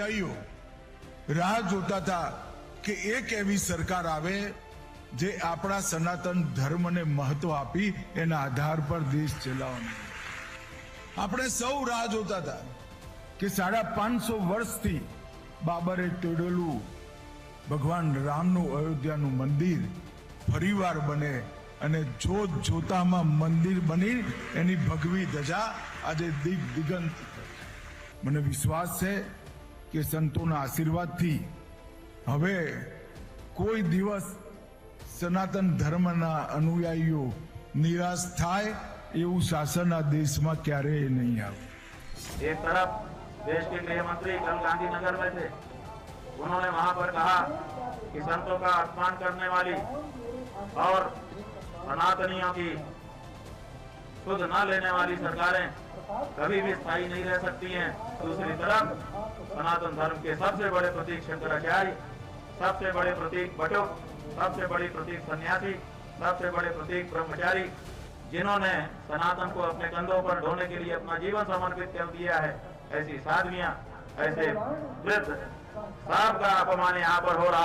अनुयायीओ राह जोता था कि एक एवी सरकार आवे जे आपणा सनातन धर्म ने महत्व आपी एना आधार पर देश चलावવાનો। આપણે સૌ રાહ જોતા હતા કે 550 વર્ષથી બાબરે તોડેલું ભગવાન રામનું અયોધ્યાનું મંદિર ફરીવાર બને અને જોત જોતામાં મંદિર બની એની ભગવી ધજા આજે દિગ દિગંત મને વિશ્વાસ છે કે સંતોના આશીર્વાદથી હવે કોઈ દિવસ સનાતન ધર્મના અનુયાયીઓ નિરાશ થાય એવું શાસન આ દેશમાં ક્યારેય નહીં આવે। एक तरफ देश के गृह मंत्री कल गांधीनगर में थे, उन्होंने वहां पर कहा कि संतों का अपमान करने वाली और सनातनियों की सुध न लेने वाली सरकारें कभी भी स्थायी नहीं रह सकती हैं। दूसरी तरफ सनातन धर्म के सबसे बड़े प्रतीक शंकराचार्य, सबसे बड़े प्रतीक बटुक, सबसे बड़ी प्रतीक सन्यासी, सबसे बड़े प्रतीक ब्रह्मचारी, जिन्होंने सनातन को अपने कंधों पर ढोने के लिए अपना जीवन समर्पित कर दिया है, ऐसी साधवियां, ऐसे वृद्ध सबका अपमान यहाँ पर हो रहा